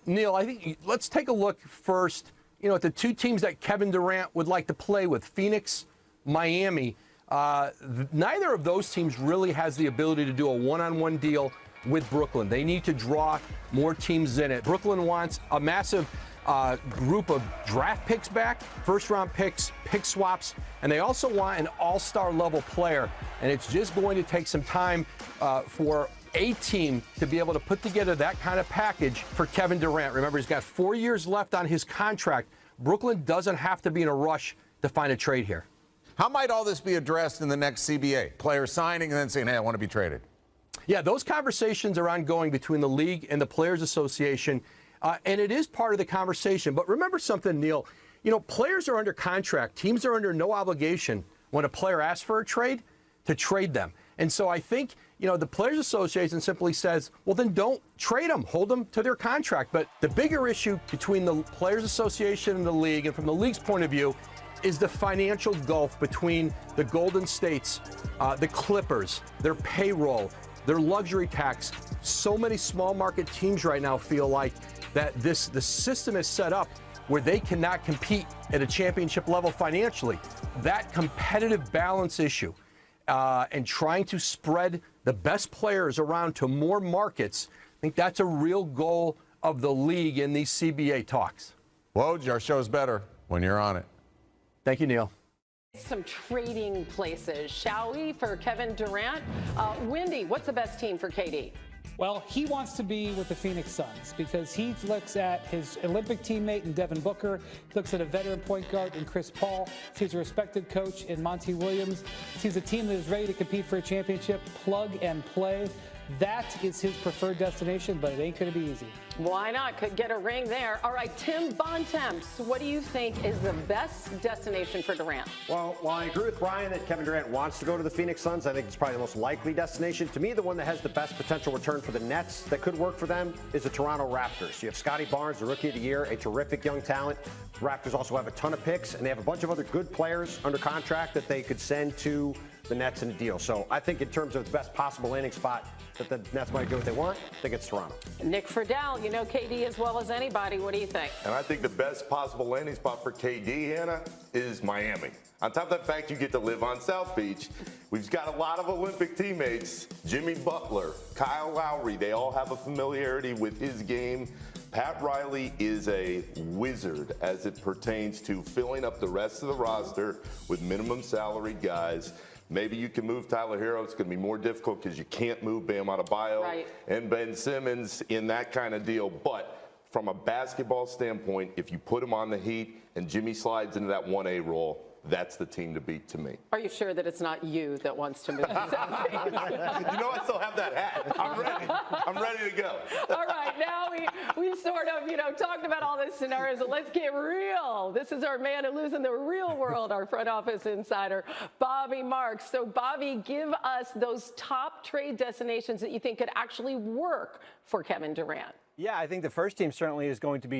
Neil, I think let's take a look first, at the two teams that Kevin Durant would like to play with, Phoenix, Miami. Neither of those teams really has the ability to do a one-on-one deal with Brooklyn. They need to draw more teams in it. Brooklyn wants a massive group of draft picks back, first-round picks, pick swaps, and they also want an all-star level player. And it's just going to take some time for a team to be able to put together that kind of package for Kevin Durant. Remember, he's got 4 years left on his contract. Brooklyn doesn't have to be in a rush to find a trade here. How might all this be addressed in the next CBA? Players signing and then saying, hey, I want to be traded. Yeah, those conversations are ongoing between the league and the Players Association, and it is part of the conversation. But remember something, Neil. Players are under contract. Teams are under no obligation when a player asks for a trade to trade them. And so I think, the Players Association simply says, well, then don't trade them. Hold them to their contract. But the bigger issue between the Players Association and the league, and from the league's point of view, is the financial gulf between the Golden States, the Clippers, their payroll, their luxury tax. So many small market teams right now feel like that the system is set up where they cannot compete at a championship level financially. That competitive balance issue and trying to spread the best players around to more markets, I think that's a real goal of the league in these CBA talks. Woj, our show's better when you're on it. Thank you, Neil. Some trading places, shall we, for Kevin Durant? Wendy, what's the best team for KD? Well, he wants to be with the Phoenix Suns because he looks at his Olympic teammate in Devin Booker, he looks at a veteran point guard in Chris Paul, sees a respected coach in Monty Williams, sees a team that is ready to compete for a championship, plug and play. That is his preferred destination, but it ain't going to be easy. Why not? Could get a ring there. All right, Tim Bontemps, what do you think is the best destination for Durant? Well, while I agree with Brian that Kevin Durant wants to go to the Phoenix Suns, I think it's probably the most likely destination. To me, the one that has the best potential return for the Nets that could work for them is the Toronto Raptors. You have Scotty Barnes, the Rookie of the Year, a terrific young talent. The Raptors also have a ton of picks, and they have a bunch of other good players under contract that they could send to the Nets in a deal. So I think in terms of the best possible landing spot that the Nets might do what they want, I think it's Toronto. Nick Friedel, you know KD as well as anybody. What do you think? And I think the best possible landing spot for KD, Hannah, is Miami. On top of that fact, you get to live on South Beach. We've got a lot of Olympic teammates. Jimmy Butler, Kyle Lowry, they all have a familiarity with his game. Pat Riley is a wizard as it pertains to filling up the rest of the roster with minimum salary guys. Maybe you can move Tyler Hero. It's going to be more difficult because you can't move Bam Adebayo and Ben Simmons in that kind of deal. But from a basketball standpoint, if you put him on the Heat and Jimmy slides into that 1A role, that's the team to beat to me. Are you sure that it's not you that wants to move? You know, I still have that hat. I'm ready. I'm ready to go. All right, now we sort of, talked about all these scenarios. So let's get real. This is our man who lives in the real world, our front office insider, Bobby Marks. So, Bobby, give us those top trade destinations that you think could actually work for Kevin Durant. Yeah, I think the first team certainly is going to be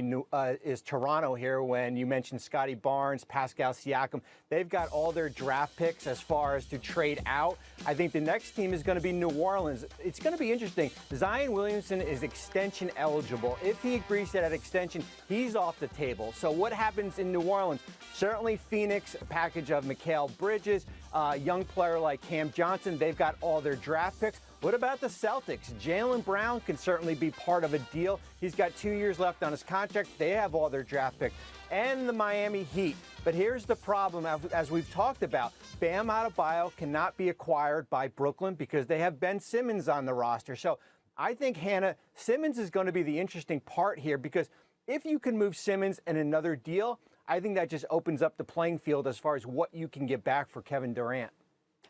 is Toronto here. When you mentioned Scotty Barnes, Pascal Siakam, they've got all their draft picks as far as to trade out. I think the next team is going to be New Orleans. It's going to be interesting. Zion Williamson is extension eligible. If he agrees to that extension, he's off the table. So what happens in New Orleans? Certainly Phoenix, a package of Mikal Bridges, a young player like Cam Johnson. They've got all their draft picks. What about the Celtics? Jaylen Brown can certainly be part of a deal. He's got 2 years left on his contract. They have all their draft picks. And the Miami Heat. But here's the problem, as we've talked about. Bam Adebayo cannot be acquired by Brooklyn because they have Ben Simmons on the roster. So I think, Hannah, Simmons is going to be the interesting part here because if you can move Simmons in another deal, I think that just opens up the playing field as far as what you can get back for Kevin Durant.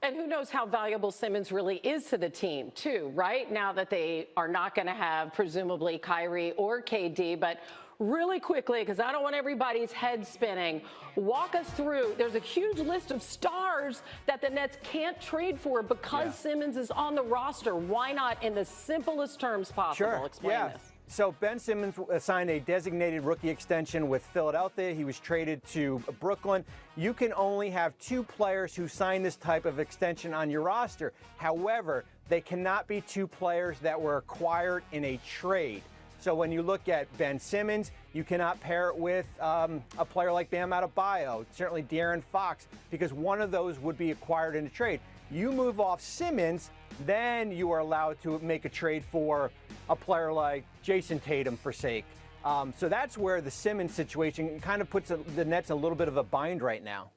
And who knows how valuable Simmons really is to the team, too, right? Now that they are not going to have, presumably, Kyrie or KD. But really quickly, because I don't want everybody's head spinning, walk us through. There's a huge list of stars that the Nets can't trade for because Simmons is on the roster. Why not in the simplest terms possible? Sure. Explain this. So Ben Simmons signed a designated rookie extension with Philadelphia. He was traded to Brooklyn. You can only have 2 players who sign this type of extension on your roster. However, they cannot be 2 players that were acquired in a trade. So when you look at Ben Simmons, you cannot pair it with a player like Bam Adebayo, certainly De'Aaron Fox, because one of those would be acquired in a trade. You move off Simmons, then you are allowed to make a trade for a player like Jason Tatum, for sake. So that's where the Simmons situation kind of puts the Nets in a little bit of a bind right now.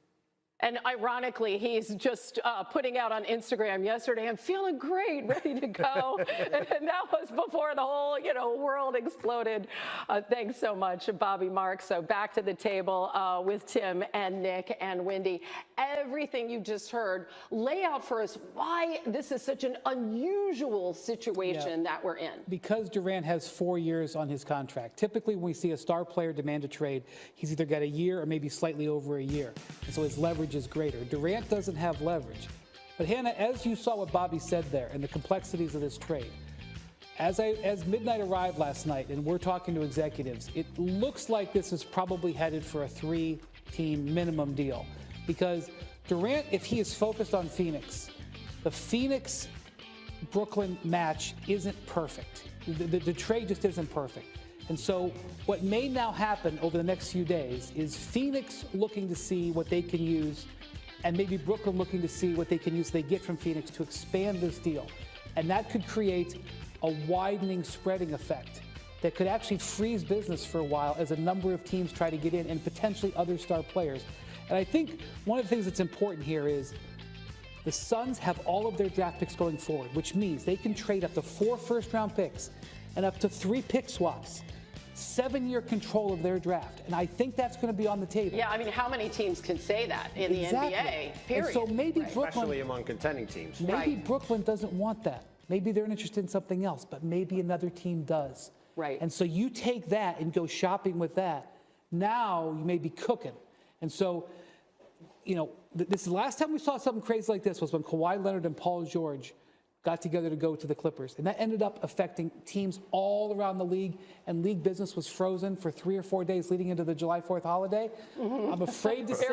And ironically, he's just putting out on Instagram yesterday, I'm feeling great, ready to go. And that was before the whole, world exploded. Thanks so much, Bobby Marks. So back to the table with Tim and Nick and Wendy. Everything you just heard, lay out for us why this is such an unusual situation that we're in. Because Durant has 4 years on his contract. Typically, when we see a star player demand a trade, he's either got a year or maybe slightly over a year. And so his leverage is greater. Durant doesn't have leverage. But Hannah, as you saw what Bobby said there and the complexities of this trade, as midnight arrived last night and we're talking to executives, it looks like this is probably headed for a 3-team minimum deal. Because Durant, if he is focused on Phoenix, the Phoenix-Brooklyn match isn't perfect. The trade just isn't perfect. And so what may now happen over the next few days is Phoenix looking to see what they can use and maybe Brooklyn looking to see what they can use they get from Phoenix to expand this deal. And that could create a widening, spreading effect that could actually freeze business for a while as a number of teams try to get in and potentially other star players. And I think one of the things that's important here is the Suns have all of their draft picks going forward, which means they can trade up to 4 first-round picks and up to 3 pick swaps. 7-year control of their draft. And I think that's going to be on the table. Yeah, I mean, how many teams can say that in the NBA, period? And so maybe Brooklyn, especially among contending teams. Maybe Brooklyn doesn't want that. Maybe they're interested in something else, but maybe another team does. Right. And so you take that and go shopping with that. Now you may be cooking. And so, this is the last time we saw something crazy like this was when Kawhi Leonard and Paul George got together to go to the Clippers. And that ended up affecting teams all around the league, and league business was frozen for 3 or 4 days leading into the July 4th holiday. I'm afraid to say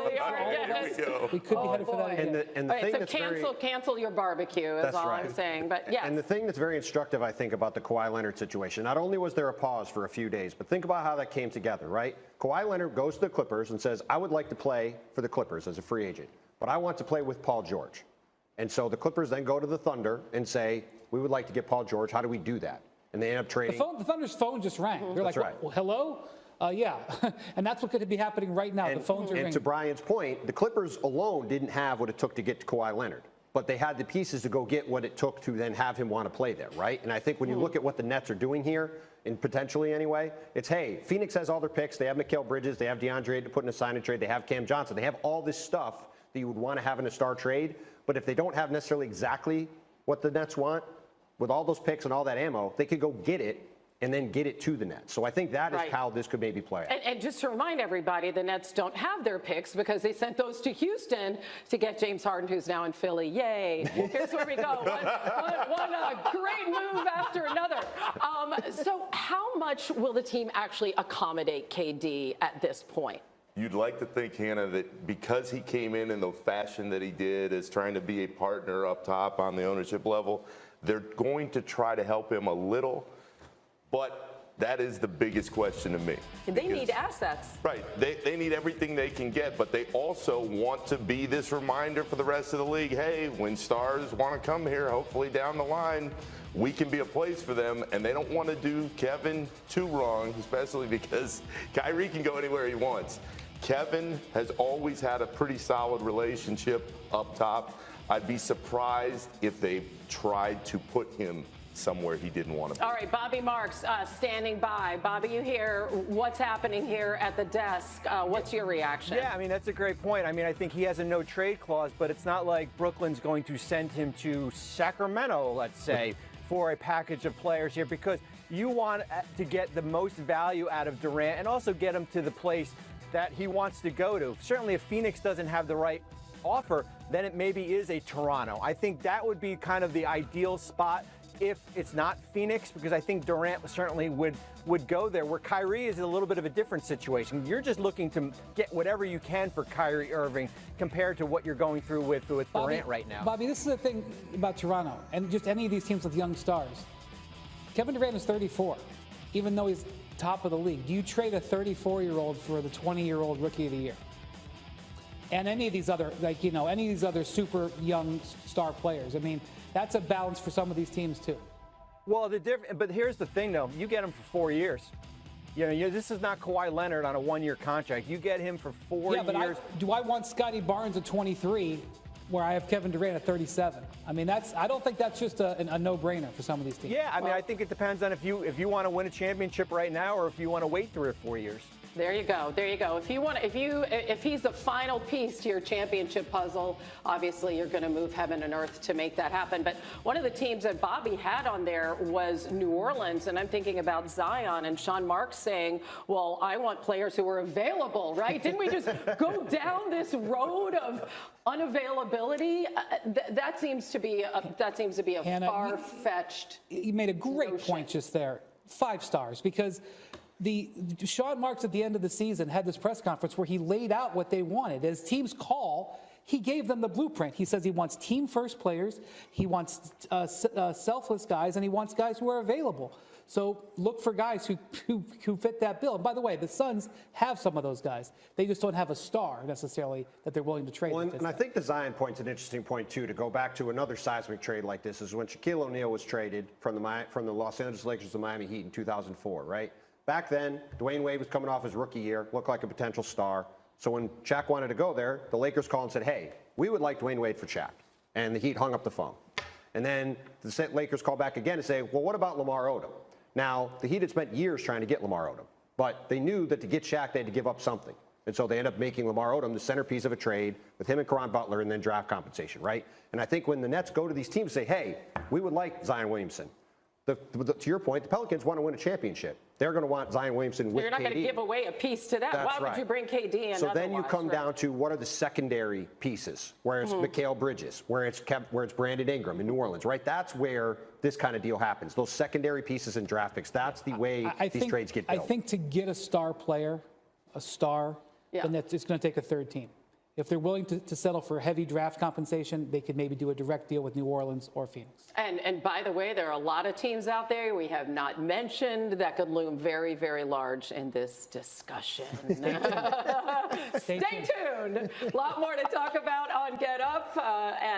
we could be headed for that again. And the thing that's cancel your barbecue is all I'm saying. But yes. And the thing that's very instructive, I think, about the Kawhi Leonard situation, not only was there a pause for a few days, but think about how that came together, right? Kawhi Leonard goes to the Clippers and says, I would like to play for the Clippers as a free agent, but I want to play with Paul George. And so the Clippers then go to the Thunder and say, we would like to get Paul George. How do we do that? And they end up trading. The Thunder's phone just rang. They're like, well, hello? Yeah. And that's what could be happening right now. The phones are ringing. And to Brian's point, the Clippers alone didn't have what it took to get to Kawhi Leonard. But they had the pieces to go get what it took to then have him want to play there, right? And I think when you look at what the Nets are doing here, and potentially anyway, it's, hey, Phoenix has all their picks. They have Mikal Bridges. They have DeAndre to put in a sign and trade. They have Cam Johnson. They have all this stuff that you would want to have in a star trade. But if they don't have necessarily exactly what the Nets want, with all those picks and all that ammo, they could go get it and then get it to the Nets. So I think that is how this could maybe play out. And just to remind everybody, the Nets don't have their picks because they sent those to Houston to get James Harden, who's now in Philly. Yay. Here's where we go. One great move after another. So how much will the team actually accommodate KD at this point? You'd like to think, Hannah, that because he came in the fashion that he did as trying to be a partner up top on the ownership level, they're going to try to help him a little, but that is the biggest question to me. They need assets. Right. They need everything they can get, but they also want to be this reminder for the rest of the league, hey, when stars want to come here, hopefully down the line, we can be a place for them, and they don't want to do Kevin too wrong, especially because Kyrie can go anywhere he wants. Kevin has always had a pretty solid relationship up top. I'd be surprised if they tried to put him somewhere he didn't want to be. All right, Bobby Marks standing by. Bobby, you hear what's happening here at the desk. What's your reaction? Yeah, I mean, that's a great point. I mean, I think he has a no trade clause, but it's not like Brooklyn's going to send him to Sacramento, let's say, for a package of players here, because you want to get the most value out of Durant and also get him to the place that he wants to go to. Certainly if Phoenix doesn't have the right offer, then it maybe is a Toronto. I think that would be kind of the ideal spot if it's not Phoenix, because I think Durant certainly would go there, where Kyrie is a little bit of a different situation. You're just looking to get whatever you can for Kyrie Irving compared to what you're going through with Durant right now. Bobby, this is the thing about Toronto and just any of these teams with young stars. Kevin Durant is 34. even though he's top of the league? Do you trade a 34-year-old for the 20-year-old rookie of the year? And any of these other, any of these other super young star players. I mean, that's a balance for some of these teams too. Well, but here's the thing, though. You get him for 4 years. This is not Kawhi Leonard on a one-year contract. You get him for 4 years. Yeah, but do I want Scotty Barnes at 23 where I have Kevin Durant at 37? I mean, I don't think that's just a no-brainer for some of these teams. Yeah, I mean, I think it depends on if you want to win a championship right now or if you want to wait 3 or 4 years. There you go. There you go. If he's the final piece to your championship puzzle, obviously you're going to move heaven and earth to make that happen. But one of the teams that Bobby had on there was New Orleans, and I'm thinking about Zion and Sean Marks saying, "Well, I want players who are available." Right? Didn't we just go down this road of unavailability? That seems to be a Hannah, far-fetched. You made a great point just there. 5 stars, because Sean Marks at the end of the season had this press conference where he laid out what they wanted. As teams call, he gave them the blueprint. He says he wants team-first players, he wants selfless guys, and he wants guys who are available. So look for guys who fit that bill. And by the way, the Suns have some of those guys. They just don't have a star necessarily that they're willing to trade. Well, and I think the Zion point's an interesting point, too, to go back to another seismic trade like this is when Shaquille O'Neal was traded from the Los Angeles Lakers to Miami Heat in 2004, right? Back then, Dwayne Wade was coming off his rookie year, looked like a potential star. So when Shaq wanted to go there, the Lakers called and said, "Hey, we would like Dwayne Wade for Shaq." And the Heat hung up the phone. And then the Lakers called back again and say, "Well, what about Lamar Odom?" Now, the Heat had spent years trying to get Lamar Odom, but they knew that to get Shaq, they had to give up something. And so they ended up making Lamar Odom the centerpiece of a trade with him and Caron Butler and then draft compensation, right? And I think when the Nets go to these teams and say, "Hey, we would like Zion Williamson," to your point, the Pelicans want to win a championship. They're going to want Zion Williamson with KD. You're not going to give away a piece to that. That's Why would you bring KD in? So then you come down to what are the secondary pieces, where it's Mikal Bridges, where it's Brandon Ingram in New Orleans, right? That's where this kind of deal happens. Those secondary pieces and draft picks, that's the way these trades get built. I think to get a star player, then it's going to take a third team. If they're willing to settle for heavy draft compensation, they could maybe do a direct deal with New Orleans or Phoenix. And by the way, there are a lot of teams out there we have not mentioned that could loom very, very large in this discussion. Stay tuned. A lot more to talk about on Get Up. And